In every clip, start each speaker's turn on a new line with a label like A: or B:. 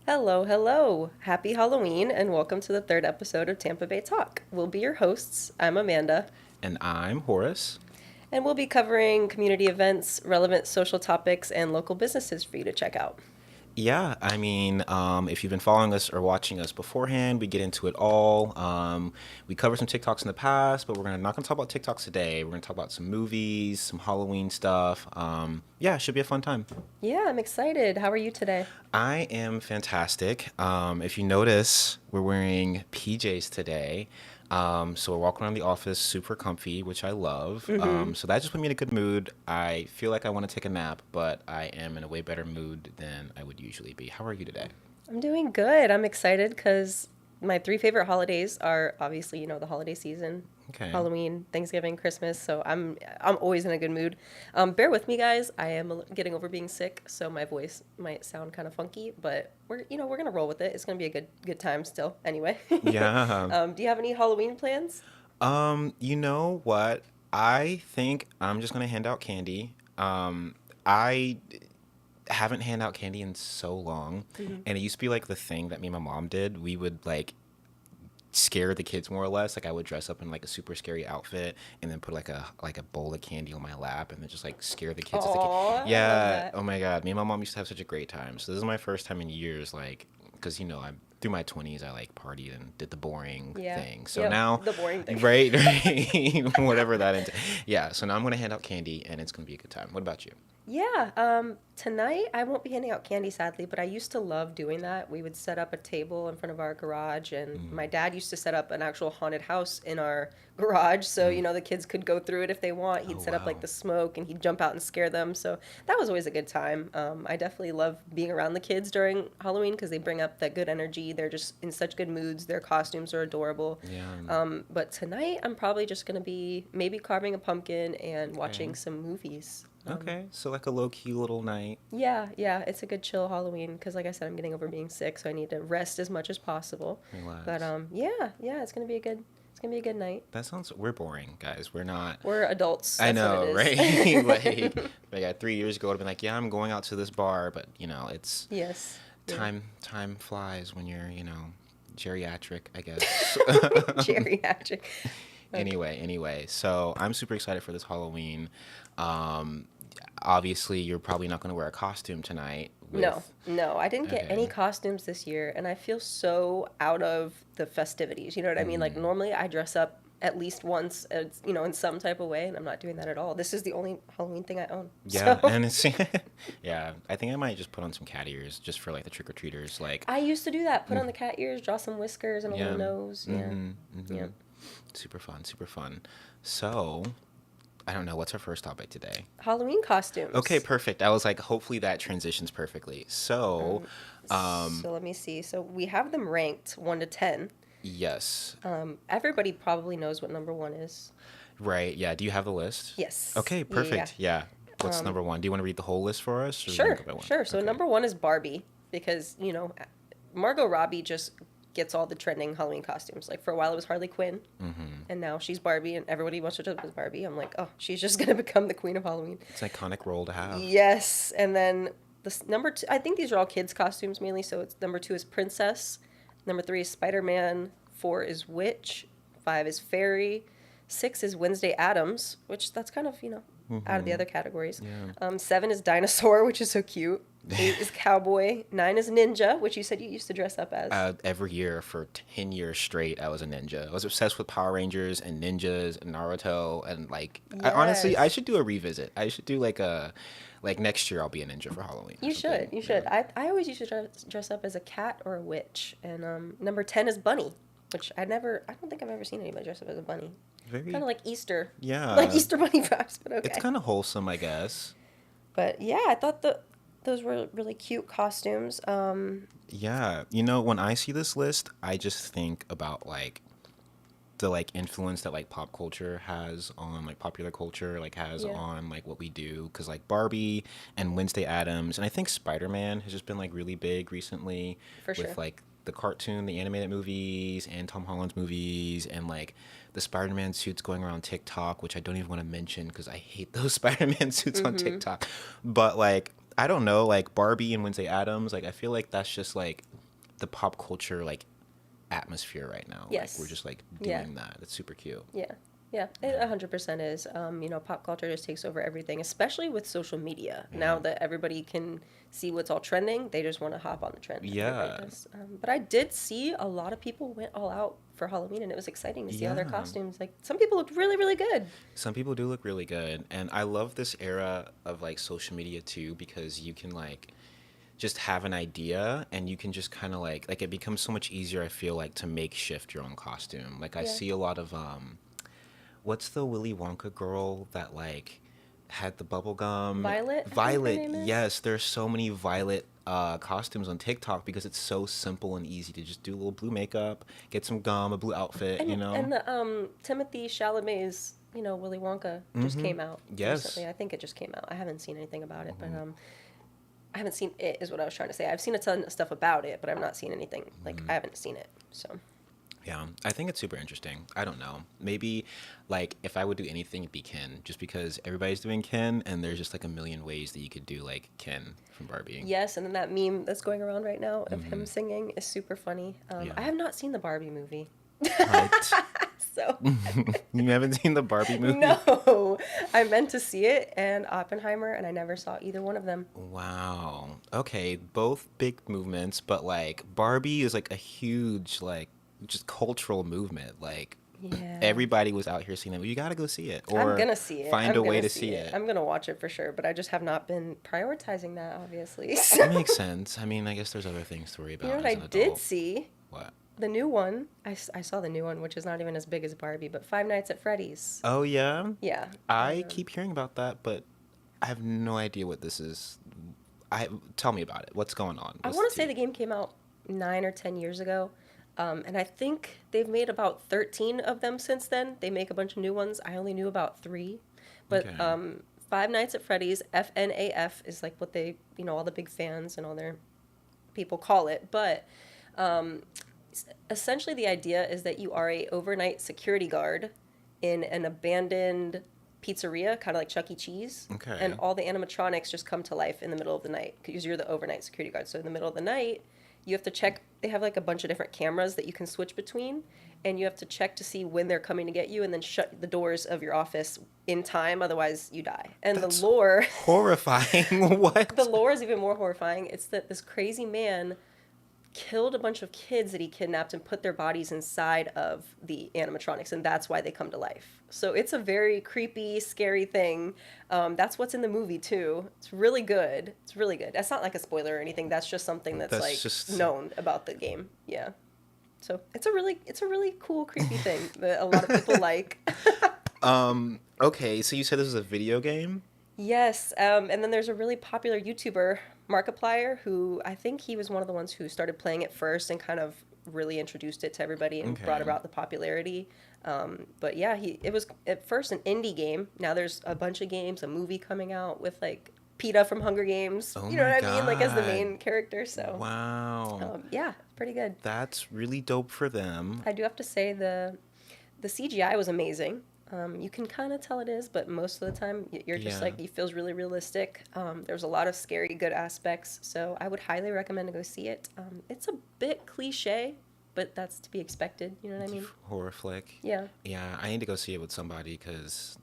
A: Hello, hello. Happy Halloween and welcome to the third episode of Tampa Bay Talk. We'll be your hosts. I'm Amanda,
B: And I'm Horace.
A: and we'll be covering community events, relevant social topics, and local businesses for you to check out.
B: If you've been following us or watching us beforehand, we get into it all. We covered some TikToks in the past, but we're not going to talk about TikToks today. We're going to talk about some movies, some Halloween stuff. It should be a fun time.
A: Yeah, I'm excited. How are you today?
B: I am fantastic. If you notice, we're wearing PJs today. So we're walking around the office super comfy, which I love. So that just put me in a good mood. I feel like I want to take a nap, but I am in a way better mood than I would usually be. How are you today?
A: I'm doing good. I'm excited because my three favorite holidays are obviously, the holiday season.
B: Okay.
A: Halloween, Thanksgiving, Christmas. So I'm always in a good mood. Bear with me, guys. I am getting over being sick, so my voice might sound kind of funky, but we're gonna roll with it. It's gonna be a good time still. Anyway.
B: Yeah.
A: Do you have any Halloween plans?
B: You know what? I think I'm just gonna hand out candy. I haven't handed out candy in so long, and it used to be like the thing that me and my mom did. We would like scare the kids more or less. Like I would dress up in like a super scary outfit and then put like a bowl of candy on my lap and then just like scare the kids.
A: Aww, I love
B: Yeah.
A: that.
B: Oh my God. Me and my mom used to have such a great time. So this is my first time in years, like, because I'm through my 20s, I like partied and did the boring thing. So
A: Yep,
B: now,
A: the boring thing.
B: right, whatever that entails. Yeah. So now I'm gonna hand out candy and it's gonna be a good time. What about you?
A: Yeah, tonight I won't be handing out candy sadly, but I used to love doing that. We would set up a table in front of our garage, and my dad used to set up an actual haunted house in our garage, so the kids could go through it if they want. He'd
B: Oh
A: set up like
B: wow.
A: the smoke, and he'd jump out and scare them. So that was always a good time. I definitely love being around the kids during Halloween because they bring up that good energy. They're just in such good moods. Their costumes are adorable.
B: Yeah.
A: But tonight I'm probably just gonna be maybe carving a pumpkin and watching
B: Okay.
A: some movies.
B: Okay. So like a low key little night.
A: Yeah, it's a good chill Halloween because, like I said, I'm getting over being sick, so I need to rest as much as possible. But
B: Relax.
A: yeah, it's gonna be a good night.
B: That sounds. We're boring, guys. We're not.
A: We're adults.
B: I
A: That's what
B: know,
A: it
B: right?
A: is.
B: Like 3 years ago, I'd have been like, yeah, I'm going out to this bar, but it's
A: Yes. Yeah.
B: time flies when you're geriatric, I guess.
A: Geriatric. Okay.
B: Anyway, so I'm super excited for this Halloween. Um, Obviously, you're probably not going to wear a costume tonight.
A: No, I didn't get any
B: Okay.
A: costumes this year, and I feel so out of the festivities. You know what I mean? Like normally I dress up at least once, in some type of way, and I'm not doing that at all. This is the only Halloween thing I own.
B: Yeah,
A: So
B: and it's yeah. I think I might just put on some cat ears just for like the trick or treaters. Like,
A: I used to do that. Put on the cat ears, draw some whiskers and a
B: yeah,
A: little nose. Yeah. Yeah.
B: super fun, super fun. So, I don't know what's our first topic today.
A: Halloween costumes.
B: Okay, perfect. I was like, hopefully that transitions perfectly. So,
A: So let me see. So we have them ranked 1 to 10.
B: yes,
A: Everybody probably knows what number 1 is.
B: right. Yeah. Do you have the list?
A: Yes.
B: Okay,
A: Yeah.
B: perfect. Yeah. What's number one? Do you want to read the whole list for us? Or do you wanna
A: Sure.
B: go by one?
A: Sure. So
B: Okay.
A: number 1 is Barbie because, Margot Robbie just gets all the trending Halloween costumes. Like for a while it was Harley Quinn, and now she's Barbie, and everybody wants to dress up as Barbie. I'm like, oh, she's just gonna become the queen of Halloween.
B: It's an iconic role to have.
A: Yes, and then number 2. I think these are all kids' costumes mainly. So it's number 2 is Princess, number 3 is Spider-Man, 4 is Witch, 5 is Fairy, 6 is Wednesday Addams, which that's kind of out of the other categories.
B: Yeah.
A: 7 is Dinosaur, which is so cute. 8 is Cowboy. 9 is Ninja, which you said you used to dress up as.
B: Every year for 10 years straight, I was a ninja. I was obsessed with Power Rangers and ninjas and Naruto. And like, honestly, I
A: Yes.
B: should do a revisit. I should do like next year I'll be a ninja for Halloween. Or
A: You
B: something.
A: should. You should. I always used to dress up as a cat or a witch. And number 10 is Bunny, which I don't think I've ever seen anybody dress up as a bunny.
B: Very,
A: Kind of like Easter.
B: yeah.
A: Like Easter Bunny vibes, but okay.
B: It's kind of wholesome, I guess.
A: But yeah, I thought those were really cute costumes.
B: Yeah. When I see this list, I just think about like the like influence that like pop culture has on like popular culture, like has
A: Yeah.
B: on like what we do. Because like Barbie and Wednesday Addams, and I think Spider-Man has just been like really big recently
A: For
B: with
A: sure.
B: like the cartoon, the animated movies, and Tom Holland's movies, and like the Spider-Man suits going around TikTok, which I don't even want to mention because I hate those Spider-Man suits on TikTok. But like, I don't know, like Barbie and Wednesday Addams, like I feel like that's just like the pop culture like atmosphere right now.
A: Yes.
B: Like we're just like
A: Yeah.
B: doing that. It's super cute.
A: Yeah. Yeah, it 100% is. You know, pop culture just takes over everything, especially with social media. Now that everybody can see what's all trending, they just want to hop on the trend.
B: Yeah.
A: Everybody does. But I did see a lot of people went all out for Halloween, and it was exciting to see all their
B: Yeah.
A: costumes. Like, some people looked really, really good.
B: Some people do look really good, and I love this era of like social media too, because you can like just have an idea and you can just kind of like it becomes so much easier, I feel like, to makeshift your own costume. Like I
A: Yeah.
B: see a lot of what's the Willy Wonka girl that like had the bubble gum?
A: Violet, I think her
B: Violet,
A: name is.
B: yes. There's so many Violet costumes on TikTok because it's so simple and easy to just do a little blue makeup, get some gum, a blue outfit,
A: And,
B: you know.
A: and the Timothy Chalamet's, you know, Willy Wonka just came out
B: Yes.
A: recently. I think it just came out. I haven't seen anything about it, but I haven't seen it, is what I was trying to say. I've seen a ton of stuff about it, but I've not seen anything. Like, I haven't seen it, so.
B: Yeah, I think it's super interesting. I don't know. Maybe, like, if I would do anything, it'd be Ken. Just because everybody's doing Ken, and there's just, like, a million ways that you could do, like, Ken from Barbie.
A: Yes, and then that meme that's going around right now of him singing is super funny.
B: Yeah.
A: I have not seen the Barbie movie.
B: What?
A: So,
B: You haven't seen the Barbie movie?
A: no. I meant to see it and Oppenheimer, and I never saw either one of them.
B: Wow. Okay, both big movements, but, like, Barbie is, like, a huge, like, just cultural movement. Like,
A: Yeah.
B: everybody was out here seeing it. Well, you gotta go see it. Or
A: I'm gonna see it.
B: find
A: I'm
B: a way
A: gonna
B: to see it.
A: I'm gonna watch it for sure, but I just have not been prioritizing that, obviously.
B: That makes sense. I mean, I guess there's other things to worry about
A: You know what
B: as
A: I
B: an
A: did
B: adult.
A: see?
B: What?
A: The new one. I saw the new one, which is not even as big as Barbie, but Five Nights at Freddy's.
B: Oh, yeah?
A: Yeah.
B: I keep hearing about that, but I have no idea what this is. Tell me about it. What's going on?
A: I want to say the game came out 9 or 10 years ago, and I think they've made about 13 of them since then. They make a bunch of new ones. I only knew about 3, but
B: Okay.
A: Five Nights at Freddy's, FNAF, is like what they, you know, all the big fans and all their people call it. But essentially, the idea is that you are a overnight security guard in an abandoned pizzeria, kind of like Chuck E. Cheese.
B: Okay.
A: And all the animatronics just come to life in the middle of the night because you're the overnight security guard. So in the middle of the night, you have to check. They have like a bunch of different cameras that you can switch between, and you have to check to see when they're coming to get you, and then shut the doors of your office in time. Otherwise, you die. And
B: That's
A: the lore,
B: horrifying. What?
A: the lore is even more horrifying. It's that this crazy man killed a bunch of kids that he kidnapped and put their bodies inside of the animatronics, and that's why they come to life. So it's a very creepy, scary thing. That's what's in the movie too. It's really good. It's really good. That's not like a spoiler or anything. That's just something that's like
B: just
A: known about the game. Yeah. So it's a really cool, creepy thing that a lot of people like.
B: Okay, so you said this is a video game?
A: Yes, and then there's a really popular YouTuber, Markiplier, who I think he was one of the ones who started playing it first and kind of really introduced it to everybody and brought
B: Okay.
A: about the popularity. But yeah, it was at first an indie game. Now there's a bunch of games, a movie coming out with like PETA from Hunger Games.
B: Oh
A: You know
B: my
A: what I mean? Like as the
B: God.
A: main character. So
B: Wow.
A: yeah, pretty good.
B: That's really dope for them.
A: I do have to say the CGI was amazing. You can kind of tell it is, but most of the time you're just
B: Yeah.
A: like, it feels really realistic. There's a lot of scary, good aspects, so I would highly recommend to go see it. It's a bit cliche, but that's to be expected. You know what I mean?
B: Horror flick.
A: Yeah.
B: Yeah, I need to go see it with somebody because,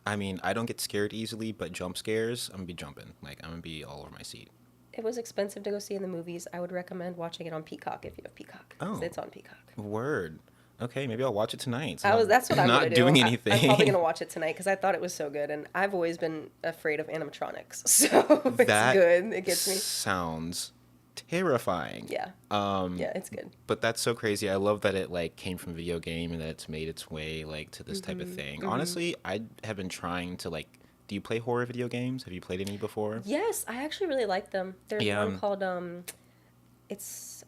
B: I mean, I don't get scared easily, but jump scares, I'm gonna be jumping. Like, I'm gonna be all over my seat.
A: It was expensive to go see in the movies. I would recommend watching it on Peacock if you have Peacock. 'Cause
B: Oh.
A: it's on Peacock.
B: Word. Okay, maybe I'll watch it tonight. So
A: That's what I'm
B: not
A: gonna do.
B: doing
A: I'm
B: anything.
A: probably gonna watch it tonight because I thought it was so good, and I've always been afraid of animatronics, so it's
B: That
A: good. It gets me.
B: sounds terrifying.
A: Yeah. Yeah, it's good.
B: But that's so crazy. I love that it like came from video game and that it's made its way like to this type of thing. Honestly, I have been trying to like. Do you play horror video games? Have you played any before?
A: Yes, I actually really like them. There's
B: Yeah.
A: one called I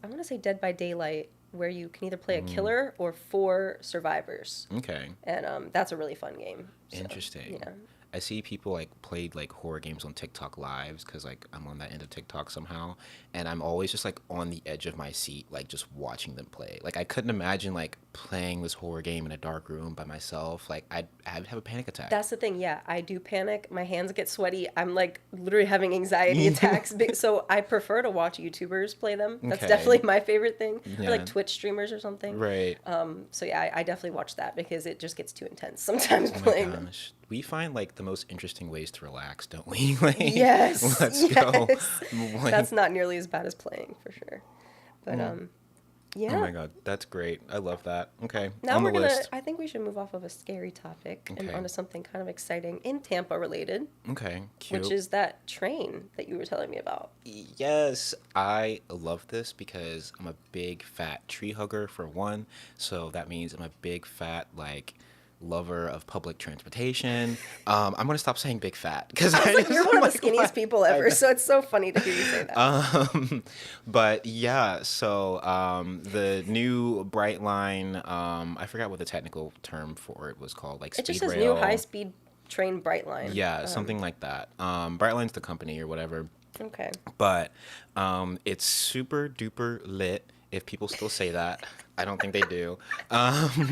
A: want to say Dead by Daylight, where you can either play a killer or 4 survivors,
B: Okay.
A: and that's a really fun game. So,
B: Interesting.
A: Yeah.
B: I see people like played like horror games on TikTok lives because like I'm on that end of TikTok somehow, and I'm always just like on the edge of my seat, like just watching them play. Like I couldn't imagine like playing this horror game in a dark room by myself, like I'd have a panic attack.
A: That's the thing. Yeah, I do panic. My hands get sweaty. I'm like literally having anxiety attacks. So I prefer to watch YouTubers play them. That's
B: Okay.
A: definitely my favorite thing.
B: Yeah.
A: Or like Twitch streamers or something.
B: Right.
A: So yeah, I definitely watch that because it just gets too intense sometimes
B: Oh my
A: playing them.
B: gosh. We find like the most interesting ways to relax, don't we? Like,
A: Yes.
B: let's go. Like,
A: That's not nearly as bad as playing for sure. But yeah.
B: oh my god, that's great. I love that. Okay.
A: Now
B: on
A: we're
B: the
A: gonna.
B: list.
A: I think we should move off of a scary topic and
B: Okay.
A: onto something kind of exciting in Tampa related,
B: Okay. Cute.
A: which is that train that you were telling me about.
B: Yes, I love this because I'm a big fat tree hugger for one. So that means I'm a big fat like lover of public transportation. I'm gonna stop saying big fat because
A: You're one of the skinniest people ever, so it's so funny to hear you say that.
B: But yeah, so the new Bright Line, I forgot what the technical term for it was called, like
A: It just
B: speed
A: says
B: rail.
A: new high-speed train Brightline.
B: Yeah, something like that. Brightline's the company or whatever.
A: Okay.
B: But it's super duper lit, if people still say that. I don't think they do.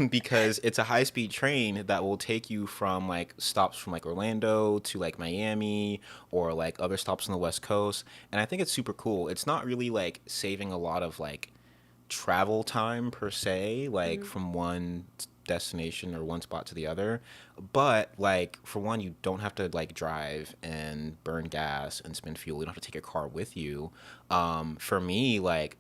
B: Because it's a high speed train that will take you from like stops from like Orlando to like Miami or like other stops on the West Coast. And I think it's super cool. It's not really like saving a lot of like travel time per se, like from one destination or one spot to the other, but like for one, you don't have to like drive and burn gas and spend fuel. You don't have to take your car with you. For me, like,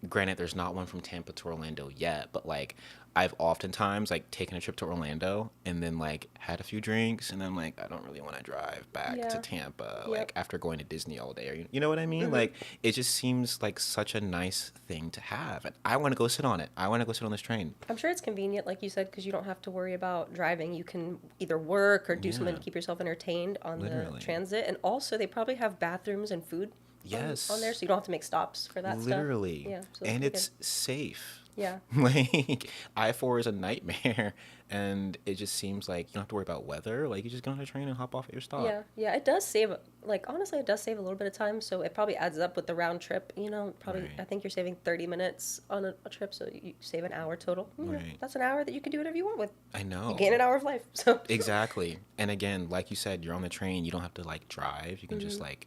B: granted, there's not one from Tampa to Orlando yet, but like I've oftentimes like taken a trip to Orlando and then like had a few drinks and then like I don't really want to drive back
A: Yeah.
B: to Tampa
A: Yep.
B: like after going to Disney all day, or you know what I mean? Like it just seems like such a nice thing to have, and I want to go sit on it. I want to go sit on this train.
A: I'm sure it's convenient, like you said, because you don't have to worry about driving. You can either work or do something to keep yourself entertained on
B: Literally.
A: the transit, and also they probably have bathrooms and food.
B: Yes.
A: On there, so you don't have to make stops for that
B: Literally.
A: stuff. Yeah, so
B: and
A: pretty
B: it's safe.
A: Yeah.
B: Like I-4 is a nightmare, and it just seems like you don't have to worry about weather. Like you just get on the train and hop off at your stop.
A: Yeah, it does save, like, honestly, it does save a little bit of time, so it probably adds up with the round trip, probably,
B: Right.
A: I think you're saving 30 minutes on a trip, so you save an hour total.
B: Right.
A: That's an hour that you can do whatever you want with.
B: I know.
A: You gain an hour of life, so.
B: Exactly. And again, like you said, you're on the train. You don't have to like drive. You can just like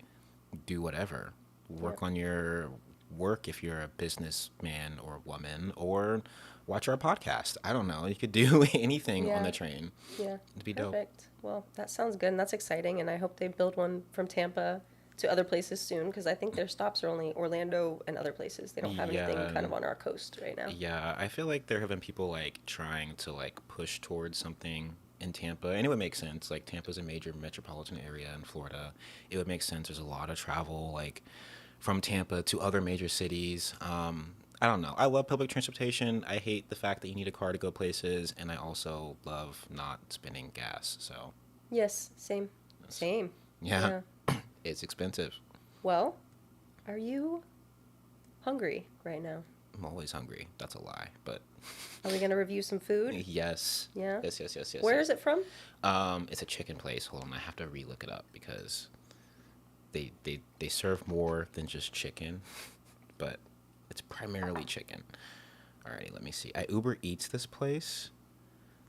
B: do whatever. Work on your work if you're a businessman or woman, or watch our podcast. I don't know. You could do anything on the train.
A: Yeah.
B: It'd be dope.
A: Perfect. Well, that sounds good, and that's exciting, and I hope they build one from Tampa to other places soon, because I think their stops are only Orlando and other places. They don't have anything
B: Yeah.
A: kind of on our coast right now.
B: Yeah, I feel like there have been people like trying to like push towards something in Tampa, and it would make sense. Like Tampa's a major metropolitan area in Florida. It would make sense. There's a lot of travel like from Tampa to other major cities. I don't know. I love public transportation. I hate the fact that you need a car to go places, and I also love not spending gas. So
A: Yes, same. Same.
B: yeah. It's expensive.
A: Well, are you hungry right now?
B: I'm always hungry. That's a lie, but
A: Are we going to review some food?
B: yes.
A: Yeah?
B: Yes.
A: Where is it from?
B: It's a chicken place. Hold on, I have to relook it up because they serve more than just chicken, but it's primarily chicken. Alrighty, let me see. I Uber Eats this place.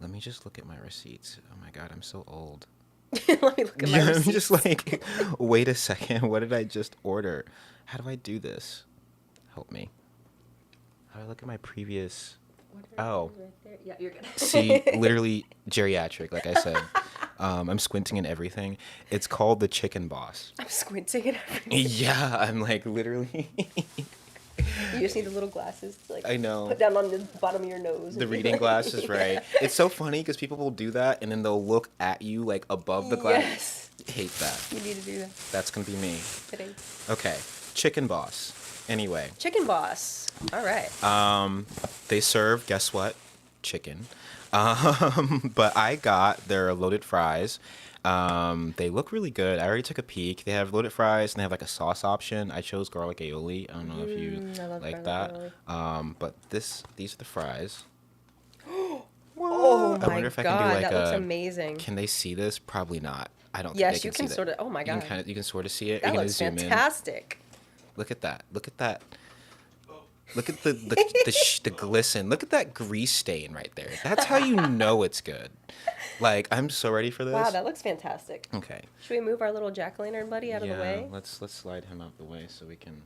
B: Let me just look at my receipts. Oh my god, I'm so old.
A: Let me look at my
B: I'm
A: receipts.
B: just like, wait a second. What did I just order? How do I do this? Help me. How do I look at my previous? Oh.
A: Right there. Yeah, you're good.
B: See, literally geriatric, like I said. I'm squinting and everything. It's called the Chicken Boss.
A: I'm squinting at everything.
B: Yeah, I'm like literally.
A: You just need the little glasses to like
B: I know.
A: put down on the bottom of your nose.
B: The reading glasses, right? It's so funny because people will do that and then they'll look at you like above the glass.
A: Yes.
B: Hate that.
A: You need to do that.
B: That's gonna be me.
A: Kidding.
B: Okay, Chicken Boss. Anyway,
A: Chicken Boss. All right.
B: they serve, guess what? Chicken. But I got their loaded fries. They look really good. I already took a peek. They have loaded fries and they have like a sauce option. I chose garlic aioli. I don't know if you
A: I love
B: like
A: garlic
B: that. But these are the fries.
A: Oh
B: I
A: my
B: wonder if I
A: god,
B: can do like
A: that looks
B: a.
A: amazing.
B: Can they see this? Probably not. I don't.
A: Yes,
B: think they
A: you
B: can
A: can
B: see
A: sort
B: that.
A: of. Oh my
B: You
A: god,
B: can you can sort of see it.
A: that
B: You're gonna
A: looks
B: zoom
A: fantastic.
B: in. Look at that. Look at that. Look at the glisten. Look at that grease stain right there. That's how you know it's good. Like, I'm so ready for this.
A: Wow, that looks fantastic.
B: Okay.
A: Should we move our little jack-o'-lantern buddy out of the way?
B: Let's slide him out the way so we can.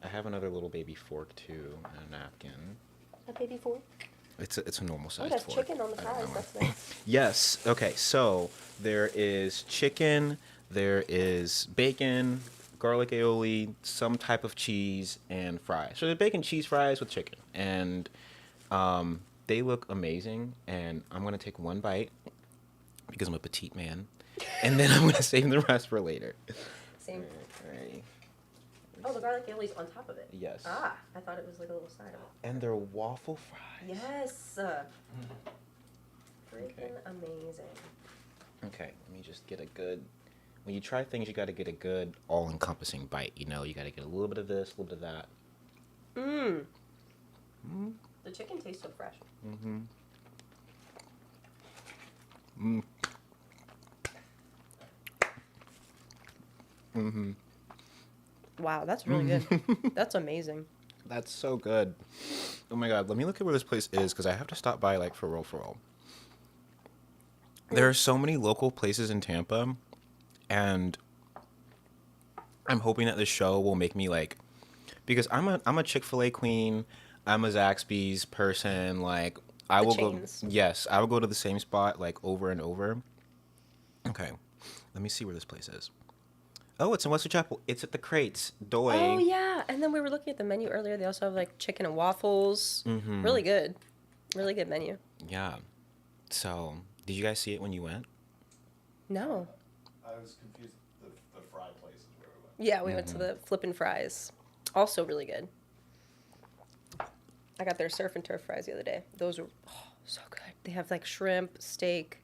B: I have another little baby fork too and a napkin.
A: A baby fork?
B: It's a normal size
A: Oh, that's
B: fork.
A: chicken on the fries. That's nice.
B: Yes. Okay. So there is chicken. There is bacon, garlic aioli, some type of cheese, and fries. So the bacon cheese fries with chicken, and they look amazing. And I'm gonna take one bite because I'm a petite man, and then I'm gonna save the rest for later.
A: Same.
B: Alright.
A: Oh, the garlic aioli's on top of it.
B: Yes.
A: Ah, I thought it was like a little side of it.
B: And they're waffle fries.
A: Yes. Freaking amazing.
B: Okay, let me just get a good. When you try things, you got to get a good, all-encompassing bite. You know, you got to get a little bit of this, a little bit of that.
A: The chicken tastes so fresh. Wow, that's really good. That's amazing.
B: That's so good. Oh my god, let me look at where this place is because I have to stop by, like, for real. There are so many local places in Tampa, and I'm hoping that this show will make me, like, because I'm a Chick-fil-A queen, I'm a Zaxby's person, like, I will
A: chains.
B: go. Yes, I will go to the same spot, like, over and over. Okay, let me see where this place is. Oh, it's in Wesley Chapel. It's at the Crates. Doy.
A: Oh, yeah. And then we were looking at the menu earlier. They also have, like, chicken and waffles. Really good. Really good menu.
B: Yeah. So, did you guys see it when you went?
A: No.
C: I was confused. The fry place is where we went.
A: Yeah, we went to the Flippin' Fries. Also really good. I got their surf and turf fries the other day. Those were so good. They have, like, shrimp, steak.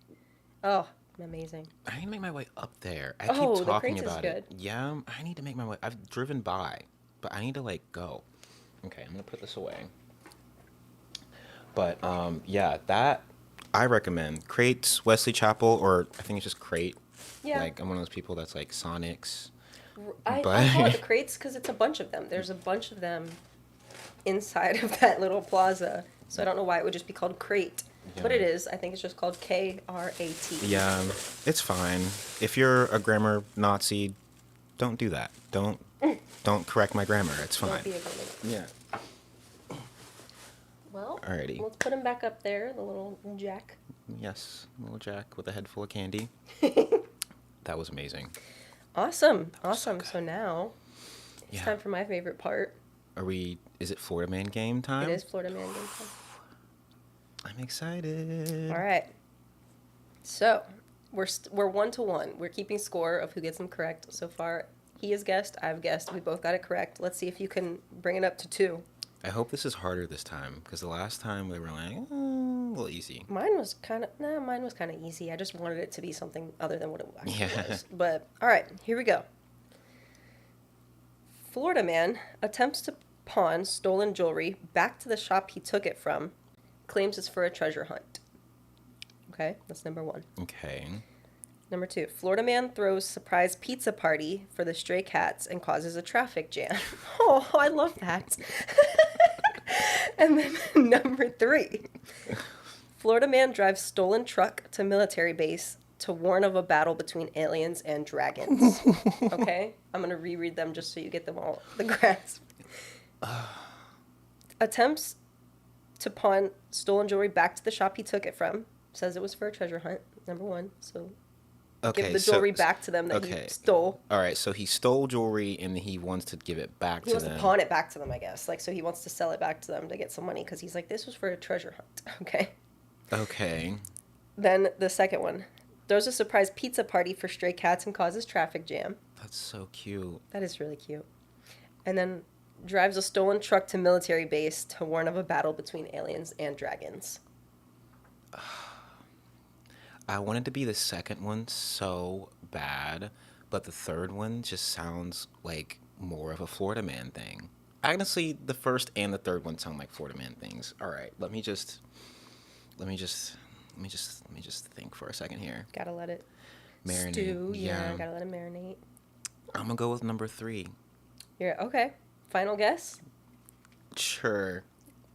A: Oh, amazing.
B: I need to make my way up there. I
A: Oh,
B: keep
A: the
B: talking
A: Crates is
B: about it.
A: good.
B: Yeah, I need to make my way. I've driven by, but I need to, like, go. Okay, I'm gonna put this away. But yeah, that I recommend. Crates, Wesley Chapel, or I think it's just Crate.
A: Yeah.
B: Like, I'm one of those people that's like Sonics.
A: I
B: But-
A: call it the Crates because it's a bunch of them. There's a bunch of them inside of that little plaza. So I don't know why it would just be called Crate. But
B: Yeah.
A: it is. I think it's just called K-R-A-T.
B: Yeah, it's fine. If you're a grammar Nazi, don't do that. Don't correct my grammar. It's
A: Don't
B: fine.
A: be a grammar.
B: Yeah.
A: Well,
B: Alrighty.
A: let's put him back up there, the little Jack.
B: Yes, little Jack with a head full of candy. That was amazing.
A: Awesome.
B: was so
A: Awesome.
B: good.
A: So now it's
B: Yeah.
A: time for my favorite part.
B: Is it Florida Man game time?
A: It is Florida Man game time.
B: I'm excited.
A: All right. So we're 1-1. We're keeping score of who gets them correct. So far, he has guessed, I've guessed. We both got it correct. Let's see if you can bring it up to 2.
B: I hope this is harder this time because the last time we were like, a little easy.
A: Mine was kind of easy. I just wanted it to be something other than what it actually
B: Yeah.
A: was. But all right, here we go. Florida man attempts to pawn stolen jewelry back to the shop he took it from, claims it's for a treasure hunt. Okay, that's number 1.
B: Okay.
A: Number 2, Florida man throws surprise pizza party for the stray cats and causes a traffic jam. Oh, I love that. And then number 3, Florida man drives stolen truck to military base to warn of a battle between aliens and dragons. Okay? I'm going to reread them just so you get them all, the grasp. Attempts to pawn stolen jewelry back to the shop he took it from. Says it was for a treasure hunt, number 1. So
B: Okay.
A: give the jewelry back to them that
B: okay.
A: he stole.
B: All right. So he stole jewelry and he wants to give it back
A: He
B: to
A: wants
B: them.
A: to pawn it back to them, I guess. Like, so he wants to sell it back to them to get some money because he's like, this was for a treasure hunt. Okay.
B: Okay.
A: Then the second one. Throws a surprise pizza party for stray cats and causes traffic jam.
B: That's so cute.
A: That is really cute. And then drives a stolen truck to military base to warn of a battle between aliens and dragons.
B: I wanted to be the second one so bad, but the third one just sounds like more of a Florida Man thing. Honestly, the first and the third one sound like Florida Man things. All right, let me just think for a second here.
A: Gotta let it
B: Marinate.
A: stew. Yeah,
B: Yeah.
A: gotta let it marinate.
B: I'm gonna go with number 3.
A: You're okay. Final guess?
B: Sure.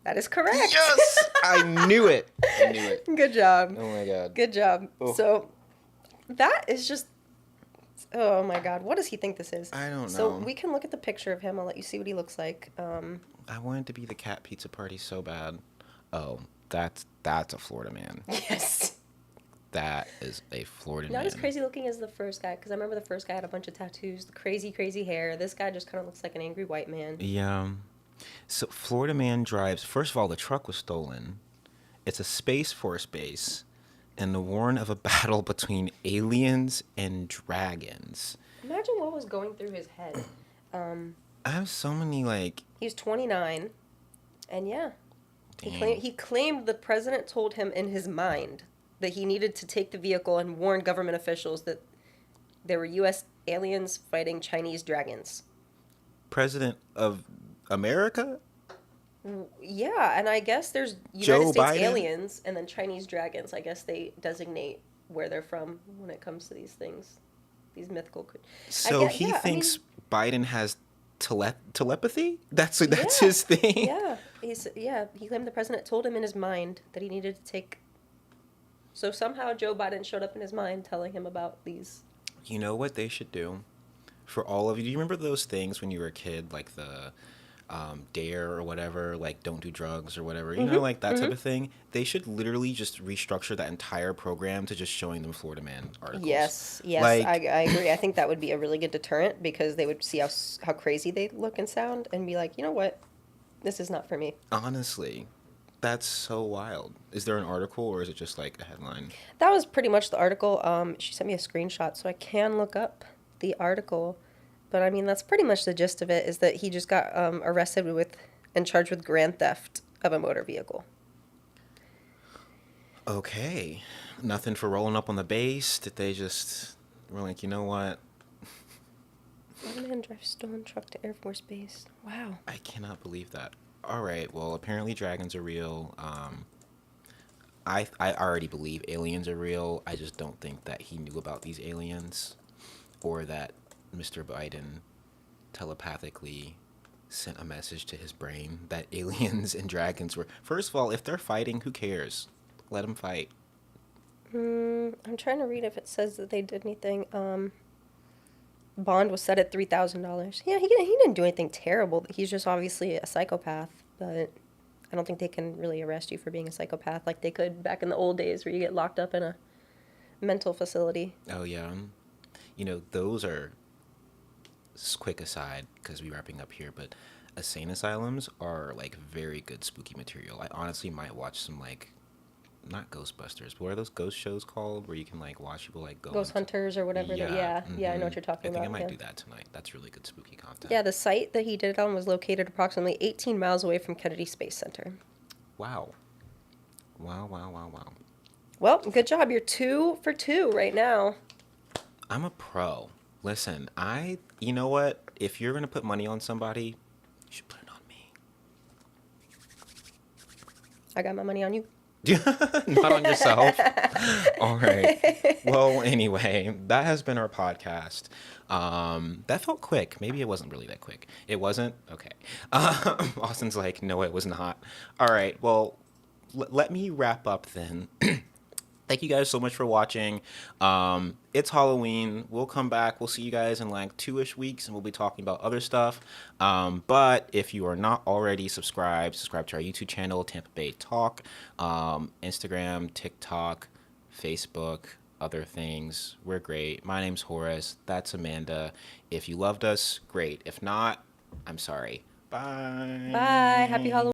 A: That is correct.
B: Yes! I knew it. I knew it.
A: Good job.
B: Oh my god.
A: Good job.
B: Oh.
A: So that is just, oh my god, what does he think this is?
B: I don't know.
A: So we can look at the picture of him. I'll let you see what he looks like.
B: I wanted to be the cat pizza party so bad. Oh, that's a Florida man.
A: Yes.
B: That is a Florida man.
A: Not as crazy looking as the first guy, because I remember the first guy had a bunch of tattoos, the crazy, crazy hair. This guy just kind of looks like an angry white man.
B: Yeah. So Florida man drives. First of all, the truck was stolen. It's a Space Force base, and the warn of a battle between aliens and dragons.
A: Imagine what was going through his head.
B: I have so many like.
A: He was 29, and yeah,
B: Dang.
A: he claimed the president told him in his mind that he needed to take the vehicle and warn government officials that there were U.S. aliens fighting Chinese dragons.
B: President of America?
A: Yeah, and I guess there's
B: Joe
A: United States
B: Biden?
A: aliens and then Chinese dragons. I guess they designate where they're from when it comes to these things, these mythical.
B: So he thinks Biden has telepathy? That's his thing?
A: Yeah, he claimed the president told him in his mind that he needed to take. So somehow Joe Biden showed up in his mind telling him about these.
B: You know what they should do? For all of you, do you remember those things when you were a kid, like the dare or whatever, like don't do drugs or whatever, you know, like that type of thing? They should literally just restructure that entire program to just showing them Florida Man articles.
A: Yes,
B: Like-
A: I agree. I think that would be a really good deterrent because they would see how crazy they look and sound and be like, you know what, this is not for me.
B: Honestly, that's so wild. Is there an article or is it just like a headline?
A: That was pretty much the article. She sent me a screenshot, so I can look up the article. But I mean, that's pretty much the gist of it. Is that he just got arrested and charged with grand theft of a motor vehicle.
B: Okay, nothing for rolling up on the base. Did they just were like, you know what?
A: One man drives stolen truck to Air Force Base. Wow.
B: I cannot believe that. All right, well, apparently dragons are real. I already believe aliens are real. I just don't think that he knew about these aliens or that Mr. Biden telepathically sent a message to his brain that aliens and dragons were. First of all, if they're fighting, who cares? Let them fight.
A: I'm trying to read if it says that they did anything. Bond was set at $3,000. Yeah, he didn't do anything terrible. He's just obviously a psychopath, but I don't think they can really arrest you for being a psychopath like they could back in the old days where you get locked up in a mental facility.
B: Oh, yeah. You know, those are, quick aside, because we're wrapping up here, but insane asylums are, like, very good spooky material. I honestly might watch some, like, not Ghostbusters, but what are those ghost shows called where you can, like, watch people, like, go
A: Ghost Hunters or whatever. Yeah, I know what you're talking about.
B: I think I might
A: yeah.
B: do that tonight. That's really good spooky content.
A: Yeah, the site that he did it on was located approximately 18 miles away from Kennedy Space Center.
B: Wow. Wow.
A: Well, good job. You're 2 for 2 right now.
B: I'm a pro. Listen, you know what? If you're going to put money on somebody, you should put it on me.
A: I got my money on you.
B: Not on yourself. All right. Well, anyway, that has been our podcast. That felt quick. Maybe it wasn't really that quick. It wasn't? Okay. Austin's like, no, it was not. All right. Well, let me wrap up then. Thank you guys so much for watching. It's Halloween. We'll come back. We'll see you guys in like 2-ish weeks, and we'll be talking about other stuff. But if you are not already subscribe to our YouTube channel, Tampa Bay Talk, Instagram, TikTok, Facebook, other things. We're great. My name's Horace. That's Amanda. If you loved us, great. If not, I'm sorry. Bye.
A: Bye. Happy Halloween.